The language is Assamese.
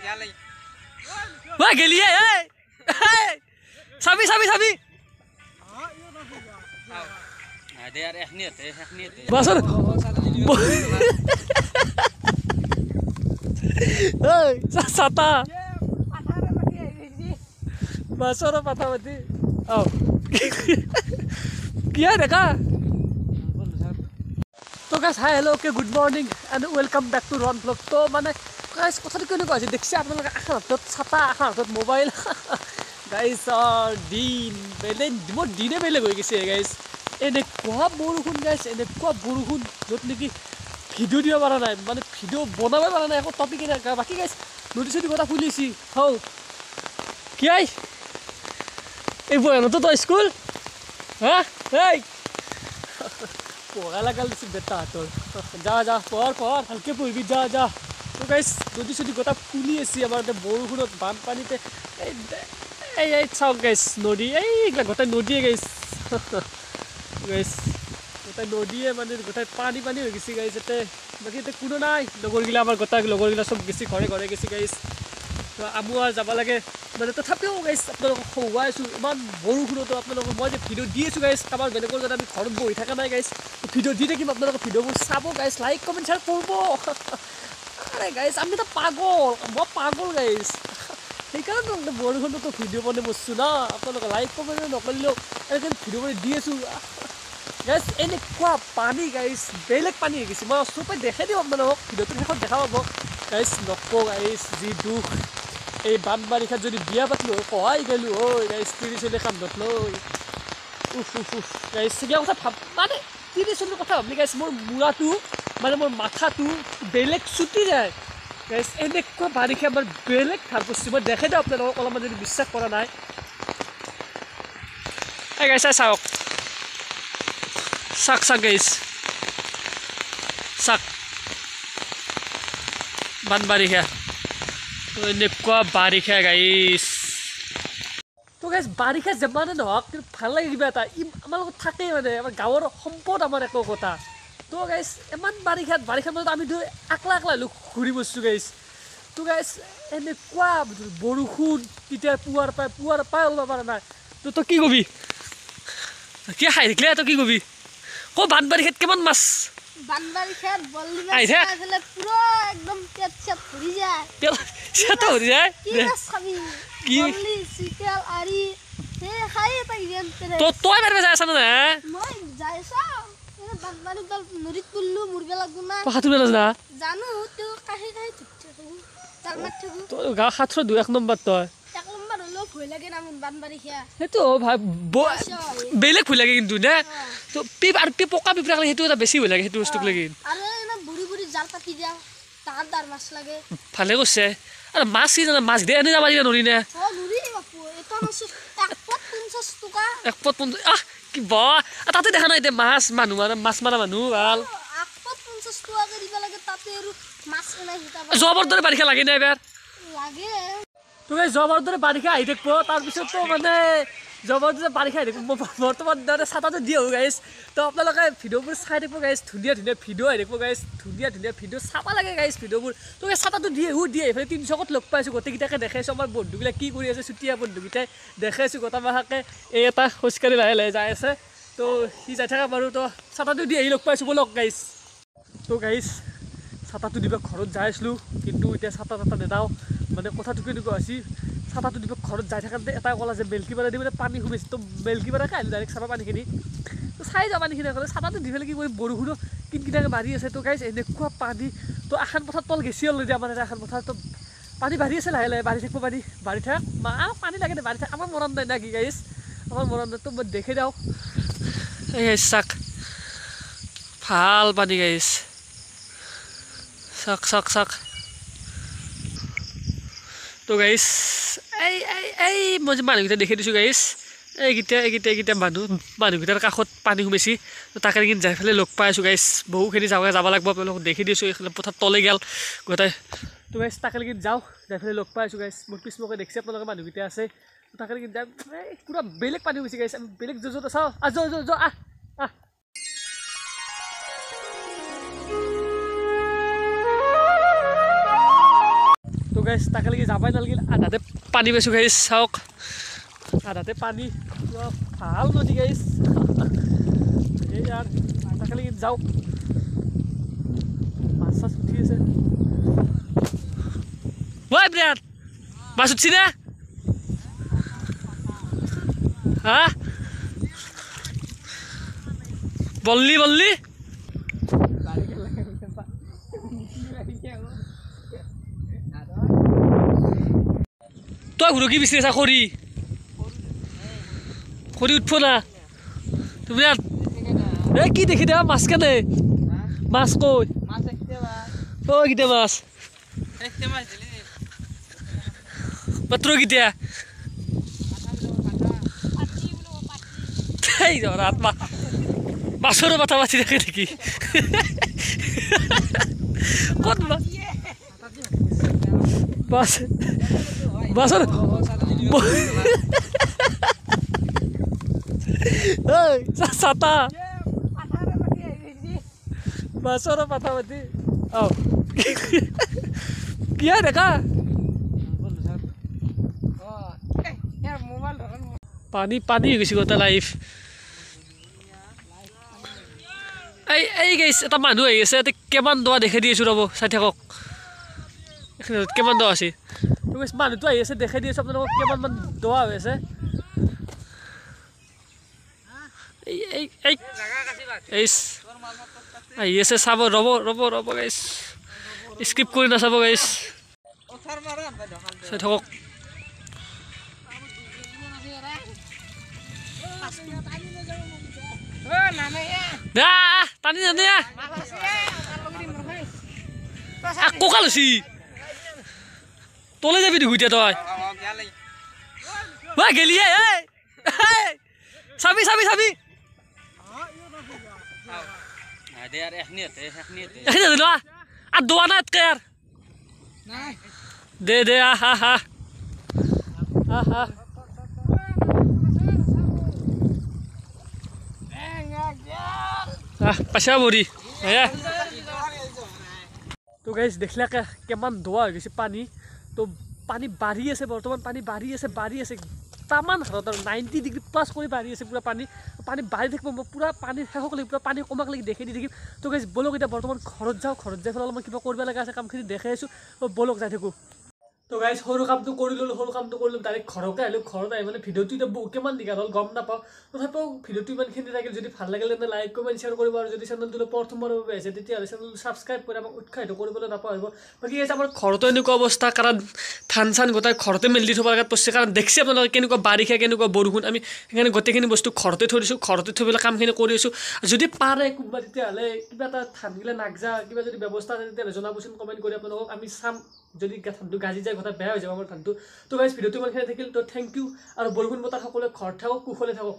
Wah, geli ya. Sabi. Ada ehniat. Basur. Hei, sata. Basur patah mati. Oh. Kia dekha? So guys, hi, hello, okay, good morning and welcome back to Ron Vlog. So mane guys, kotha kene ko ase dekhse apnaloke akhar hatot chata akhar hatot mobile. Guys, din dine bele goi gise guys. Ene kwa borukhun guys, ene kwa borukhun jot niki video diba para nai mane video bonabe para nai eko topic ene baki guys notice di kotha fulisi how ki ai ei boy no to school ha hey पोगा लगा लिसी बेटा तो जा पर हल्के पुरबी जा तो गाइस नदी सदी गोटा खुली आसी আমাদের বৰষুণত বানপানীতে এই চাও গাইস নদী এইগলা গোটা নদী গাইস গোটা নদীয়ে মানে গোটা পানী হৈ গিছি গাইস এতে বাকি এতে কোনো নাই লগৰগিলা আমাৰ গোটা লগৰগিলা সব গিছি ঘৰে গিছি গাইস তো আমু আৰ যাব লাগে মানে তথাপিও গাইস আপোনালোক খোৱাইছো ইমান বৰষুণত আপোনালোক মই যে ভিডিও দি আছো গাইস কাবাৰ বেলেগৰ যদি আমি ঘৰত বহি থাকা নাই গাইস ভিডিও দি থাকিম আপোনালোক ভিডিওবোৰ চাব গাইস লাইক কমেন্ট শেয়াৰ কৰব আৰে গাইস আমি তো পাগল গাইস সেইকাৰণে বৰষুণত তো ভিডিও বনে বসছো না আপোনালোক লাইক কমেন্ট নকৰিলেও এখন ভিডিও বনে দি আছো গাইস এনে কোৱা পানী গাইস বেলেগ পানী হৈ গৈছে মই সবে দেখাই দিম আপোনালোক ভিডিওটো শেষত দেখা পাব গাইস নকো গাইস যি দুখ এই বানবাৰিখা যদি বিয়া পাতলো কহাই গেলো ঐ গাইস 30 চলি কামত লৈ উফ গাইস সিগা কথা ভাব মানে 30 চলি কথা ভাবলি গাইস মোৰ মুৰাটো মানে মোৰ মাথাটো বেলেগ ছুটি যায় গাইস এনেকুৱা বাৰিখা আমাৰ বেলেগ ভাল কৰিছে মই দেখাই দিম আপোনালোকক অলপমান যদি বিশ্বাস কৰা নাই এই গাইস চাওক গাইস চাক বানবাৰিখা এনেকুৱা বাৰিখা গাইস তো গাইস বাৰিখা জমানে নহক কিন্তু ভাল লাগে কিবা এটা আমাৰ লগত থাকে মানে আমাৰ গাঁৱৰ সম্পদ আমাৰ একো কথা তো গাইস ইমান বাৰিখাত মানে আমি আকলা লোক ঘূৰি বসছো গাইস তো গাইস এনেকুৱা বৰষুণ তেতিয়া পুৱাৰ পাই ওলাব পৰা নাই তো কি কবি কি খাই থাকিলে তো কি কবি কো বানবাৰিখাত কিমান মাছ বানবাৰিখাত বল্লি মাছ আছিলে পুৰা একদম পেট ভৰি যায় কি মাছ খাবি বল্লি চিকেল আৰি হে খাই পাই যেন তো তই মাৰবে যাই আছ না মই যাইছা বানবাৰি দল নদীত পুল্লু মুৰবে লাগু না পাহাতুবে না জানো তো কাহি ধুতে তালমাত থাকু তো গা খাথৰ 2 1 নম্বৰ তই 1 নম্বৰ হলো ভয় লাগে না বানবাৰিখা হেতো ভাই বেলেগ ভয় লাগে কিন্তু না তো পি পকা পিপৰা হেতু এটা বেছি ভয় লাগে হেতু বস্তু লাগি আৰু এনা বুৰি জাল পাতি দিয়া তাহাৰ মাছ লাগে ভালে কৈছে আৰু মাছ কি জানা মাছ দে এনে যাব দিবা নৰি না নৰি বাপু এটা মাছ 150 টকা 150 কি বা তাতে দেখা নাই দে মাছ মানুহ মাছ মাৰা মানুহ ভাল 150 টকা দিব লাগে তাতে আৰু মাছ নাই হিতাবা জবৰদৰে বাৰিখা লাগে না এবাৰ লাগে তো এই জবৰদৰে বাৰিখা আহি দেখব তাৰ পিছত তো মানে জবৰদৰে বাৰিখা আহি দেখব বৰ্তমান দৰে ছাতাটো দিও গাইস তো আপোনালোকে ভিডিওবোৰ চাই দেখব গাইস ধুনীয়া ভিডিও আহি দেখব গাইস ধুনীয়া ভিডিও চাবা লাগে গাইস ভিডিওবোৰ তো এই ছাতাটো দিয়ে এফালে 300 কত লগ পাইছো গোটেইকিটাকে দেখাইছো আমাৰ বন্ধুবিলাক কি কৰি আছে চুটিয়া বন্ধুকিটাই দেখাইছো গোটা মাহাকে এই এটা খোজকাঢ়ি লাহে যাই আছে তো সি যাই থাকা বাৰু তো ছাতাটো দিয়ে লগ পাইছো বলক গাইস তো গাইস ছাতাটো দিবা ঘৰত যাই আছিলো কিন্তু এতিয়া ছাতা নেদাও মানে কথাটো কেনেকুৱা আছে ছাতাটো দিবা ঘৰত যাই থাকাতে এটা কলা যে বেলকিবাৰা দিবলে পানী খুবেছে তো বেলকিবাৰা খাইলো ডাইৰেক্ট চাবা পানীখিনি তো চাই যাবা পানীখিনি ক'লে ছাতাটো দি ফেলে কি কৰি বৰষুণো কিনকিটাকে মাৰি আছে তো গাইছ এনেকুৱা পানী তো আখান পথাৰ তল গেছি অলৰেডি আমাৰ আখান পথাৰ তো পানী বাঢ়ি আছে লাহে বাঢ়ি থাকিব বাঢ়ি থাক পানী লাগে বাঢ়ি থাক আমাৰ মৰম নাই না কি গাইছ আমাৰ মৰম নাই তো মই দেখি যাওঁ এই চাক ভাল পানী গাইছ চাক তো গাইস এই মই যে মানুহকেইটা দেখি দিছোঁ গাইস এইকেইটা মানুহকেইটাৰ কাষত পানী সোমাইছি তো তাকে কিন্তু যাই ফেলে লগ পাই আছোঁ গাইস বহুখিনি যাব লাগিব আপোনালোকক দেখি দিছোঁ এইফালে পথাৰ তলে গেল গোটাই তো গাইস তাকে কিন্তু যাওঁ যাই ফেলে লগ পাই আছোঁ গাইস মোৰ পিছমুখে দেখিছে আপোনালোকে মানুহকেইটা আছে তাকে কিন্তু যাই পুৰা বেলেগ পানী সোমাইছে গাইস আমি বেলেগ য'ত চাওঁ আহ তো গাইছ তাকে লাগি যাবাই নালাগিল আধাতে পানী পাইছোঁ গাইছ চাওক আধাতে পানী ভাল নদী গাইছ এই আৰু তাকে লাগি যাওক মাছ চাছ উঠি আছে ঐ বিৰাট মাছ উঠছি না হা বললি বললি তই ঘুৰকি বিচাৰি আছা খৰি খৰি উঠব না তুমি এই কি দেখি দেবা মাছ কেনে মাছ কই ঐ কিটা মাছ মাত্ৰ কিটা এই আত্মা মাছৰ মাথা মাতি থাকে নেকি ক'ত মাছ মাছৰ ছাতা মাছৰ মাথা মাতি কি হয় দেখা পানী পানী হৈ গৈছে গোটেই লাইফ এই গাইছ এটা মানুহ আহি আছে ইয়াতে কিমান দোৱা দেখাই দি আছোঁ ৰ'ব চাই থাকক কিমান দোৱা আছে মানুহটো আহি আছে দেখাই দি আছোঁ আপোনালোকক কিমানমান দোৱা হৈ আছে আহি আছে চাব ৰ'ব ৰ'ব ৰ'ব গাইছ স্কিপ কৰি নাচাব গাইছ চাই থাকক টানি জানে আকৌ কালছি তলে যাবি দেখো এতিয়া তই গেলি চাবি চাবি চাবি আর দোয়া না আর দে দে আহা হা আহা পাশা বড়ি তো গাইজ দেখলে কেমান দোয়া হৈ গৈছে পানী তো পানী বাঢ়ি আছে বৰ্তমান পানী বাঢ়ি আছে তামান হাৰত আৰু 90 ডিগ্ৰী প্লাছ কৰি বাঢ়ি আছে পুৰা পানী পানী বাঢ়ি থাকিব মই পুৰা পানী শেষক লাগি পুৰা পানী কমাক লাগি দেখি দি থাকিম তো গাইজ বলক এতিয়া বৰ্তমান ঘৰত যাই পেলাই অলপমান কিবা কৰিব লগা আছে কামখিনি দেখাই আছোঁ বলক যাই থাকোঁ তো গাইজ সৰু কামটো কৰি ল'লোঁ ডাইৰেক্ট ঘৰতে আহিলোঁ ঘৰত আহি মানে ভিডিঅ'টো এতিয়া কিমান দীঘল হ'ল গম নাপাওঁ তথাপিও ভিডিঅ'টো ইমানখিনি থাকিল যদি ভাল লাগিলে তেন্তে লাইক কমেণ্ট শ্বেয়াৰ কৰিব আৰু যদি চেনেলটোলৈ প্ৰথমবাৰৰ বাবে আহিছে তেতিয়াহ'লে চেনেলটো ছাবস্ক্ৰাইব কৰি আমাক উৎসাহিত কৰিবলৈ নাপাহৰিব বাকী গাইজ আমাৰ ঘৰতো এনেকুৱা অৱস্থা কাৰণ ধান চান গোটাই ঘৰতে মেলি দি থ'ব লগাত পৰিছে কাৰণ দেখছি আপোনালোকে কেনেকুৱা বাৰিষা কেনেকুৱা বৰষুণ আমি সেইকাৰণে গোটেইখিনি বস্তু ঘৰতে থৈ দিছোঁ ঘৰতে থৈ পেলাই কামখিনি কৰি আছোঁ যদি পাৰে কোনোবা তেতিয়াহ'লে কিবা এটা ধানগিলা নাগজা কিবা যদি ব্যৱস্থা আছে তেতিয়াহ'লে জনাবচোন কমেণ্ট কৰি আপোনালোকক আমি চাম যদি ধানটো গাজি যায় কথা বেয়া হৈ যাব আমাৰ ধানটো তো গাইজ ভিডিঅ'টো ইমানখিনি থাকিল তো থেংক ইউ আৰু বৰষুণ বতৰ সকলোৱে ঘৰত থাকক কুশলে থাকক